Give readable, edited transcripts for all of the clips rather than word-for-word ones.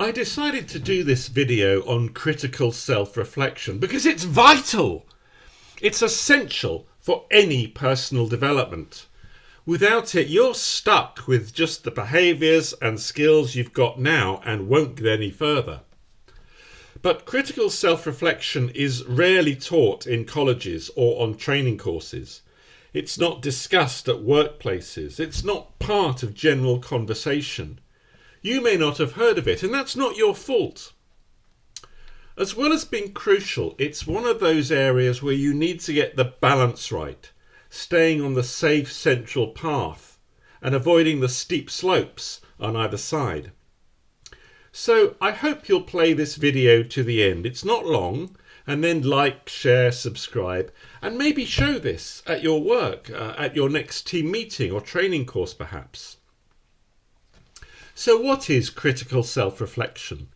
I decided to do this video on critical self-reflection because it's vital. It's essential for any personal development. Without it, you're stuck with just the behaviours and skills you've got now and won't get any further. But critical self-reflection is rarely taught in colleges or on training courses. It's not discussed at workplaces. It's not part of general conversation. You may not have heard of it, and that's not your fault. As well as being crucial, it's one of those areas where you need to get the balance right, staying on the safe central path and avoiding the steep slopes on either side. So I hope you'll play this video to the end. It's not long, and then like, share, subscribe, and maybe show this at your work, at your next team meeting or training course perhaps. So what is critical self-reflection?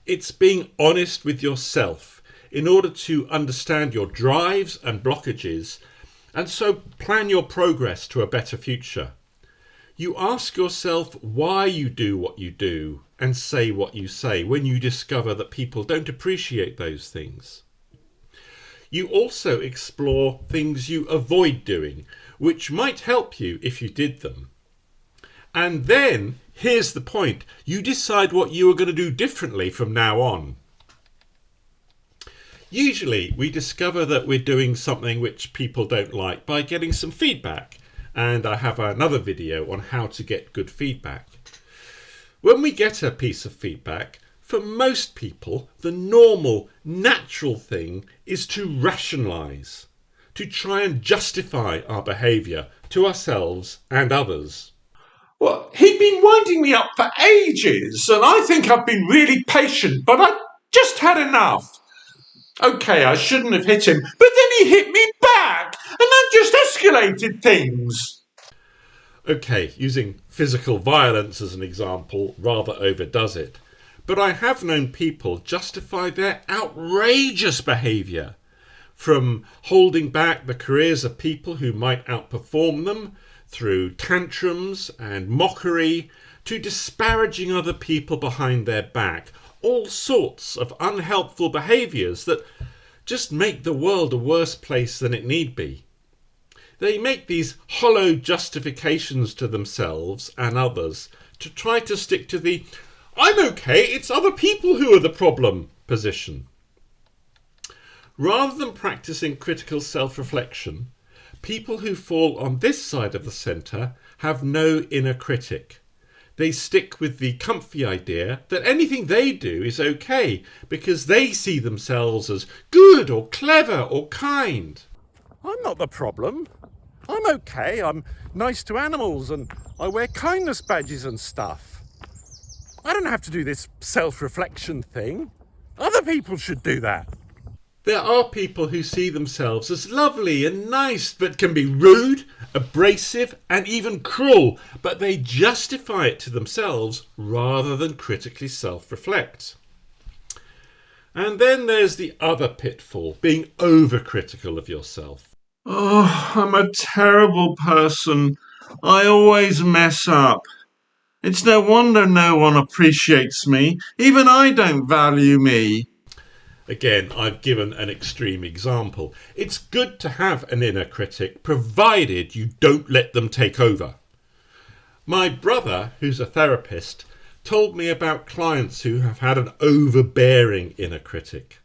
It's being honest with yourself in order to understand your drives and blockages, and so plan your progress to a better future. You ask yourself why you do what you do and say what you say when you discover that people don't appreciate those things. You also explore things you avoid doing, which might help you if you did them. And then, here's the point, you decide what you are going to do differently from now on. Usually we discover that we're doing something which people don't like by getting some feedback, and I have another video on how to get good feedback. When we get a piece of feedback, for most people, the normal, natural thing is to rationalise, to try and justify our behaviour to ourselves and others. Well, he'd been winding me up for ages, and I think I've been really patient, but I just had enough. Okay, I shouldn't have hit him, but then he hit me back, and that just escalated things. Okay, using physical violence as an example rather overdoes it. But I have known people justify their outrageous behaviour, from holding back the careers of people who might outperform them, through tantrums and mockery, to disparaging other people behind their back. All sorts of unhelpful behaviours that just make the world a worse place than it need be. They make these hollow justifications to themselves and others to try to stick to the "I'm okay, it's other people who are the problem" position. Rather than practicing critical self-reflection, people who fall on this side of the centre have no inner critic. They stick with the comfy idea that anything they do is okay because they see themselves as good or clever or kind. I'm not the problem. I'm okay. I'm nice to animals and I wear kindness badges and stuff. I don't have to do this self-reflection thing. Other people should do that. There are people who see themselves as lovely and nice, but can be rude, abrasive, and even cruel, but they justify it to themselves rather than critically self-reflect. And then there's the other pitfall, being overcritical of yourself. Oh, I'm a terrible person. I always mess up. It's no wonder no one appreciates me. Even I don't value me. Again, I've given an extreme example. It's good to have an inner critic, provided you don't let them take over. My brother, who's a therapist, told me about clients who have had an overbearing inner critic.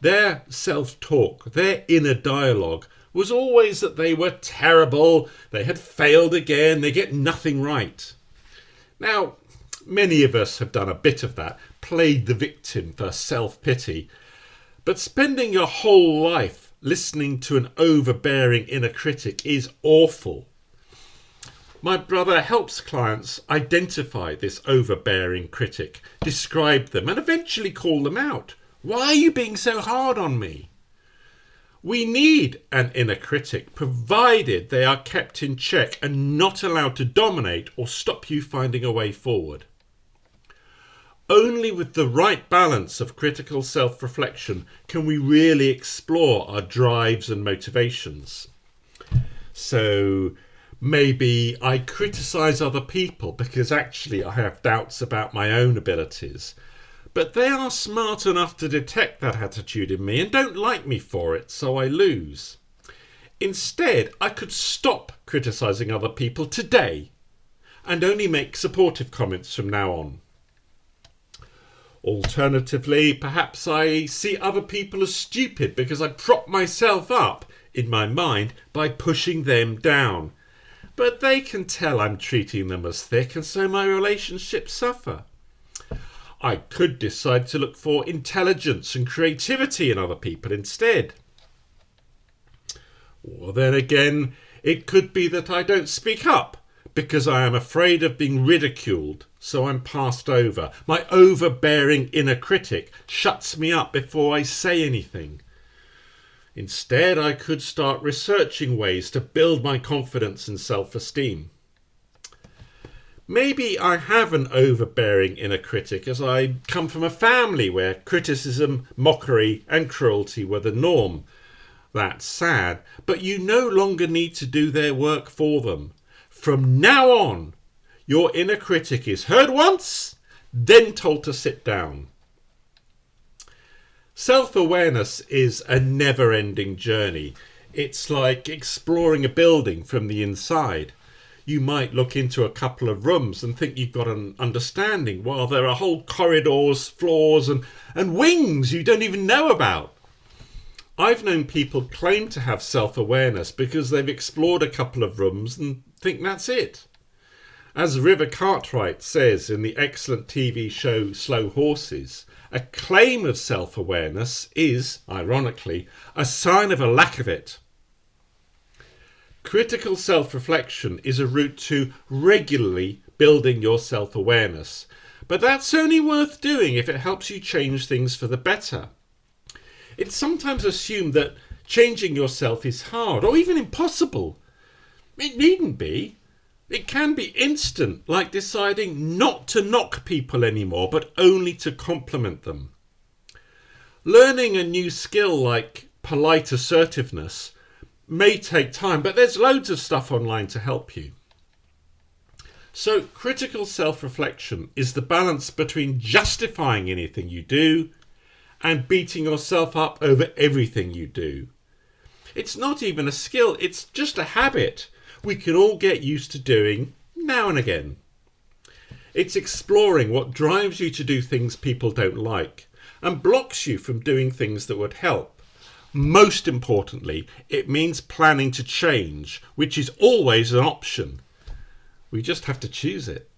Their self-talk, their inner dialogue, was always that they were terrible, they had failed again, they get nothing right. Now, many of us have done a bit of that, played the victim for self-pity, but spending your whole life listening to an overbearing inner critic is awful. My brother helps clients identify this overbearing critic, describe them, and eventually call them out. Why are you being so hard on me? We need an inner critic, provided they are kept in check and not allowed to dominate or stop you finding a way forward. Only with the right balance of critical self-reflection can we really explore our drives and motivations. So, Maybe I criticise other people because actually I have doubts about my own abilities. But they are smart enough to detect that attitude in me and don't like me for it, so I lose. Instead, I could stop criticising other people today and only make supportive comments from now on. Alternatively, perhaps I see other people as stupid because I prop myself up in my mind by pushing them down. But they can tell I'm treating them as thick, and so my relationships suffer. I could decide to look for intelligence and creativity in other people instead. Or then again, it could be that I don't speak up because I am afraid of being ridiculed, so I'm passed over. My overbearing inner critic shuts me up before I say anything. Instead, I could start researching ways to build my confidence and self-esteem. Maybe I have an overbearing inner critic as I come from a family where criticism, mockery and cruelty were the norm. That's sad, but you no longer need to do their work for them. From now on, your inner critic is heard once, then told to sit down. Self-awareness is a never-ending journey. It's like exploring a building from the inside. You might look into a couple of rooms and think you've got an understanding, while there are whole corridors, floors and wings you don't even know about. I've known people claim to have self-awareness because they've explored a couple of rooms and think that's it. As River Cartwright says in the excellent TV show Slow Horses, a claim of self-awareness is, ironically, a sign of a lack of it. Critical self-reflection is a route to regularly building your self-awareness, but that's only worth doing if it helps you change things for the better. It's sometimes assumed that changing yourself is hard or even impossible. It needn't be. It can be instant, like deciding not to knock people anymore, but only to compliment them. Learning a new skill like polite assertiveness may take time, but there's loads of stuff online to help you. So critical self-reflection is the balance between justifying anything you do and beating yourself up over everything you do. It's not even a skill, it's just a habit we can all get used to doing now and again. It's exploring what drives you to do things people don't like and blocks you from doing things that would help. Most importantly, it means planning to change, which is always an option. We just have to choose it.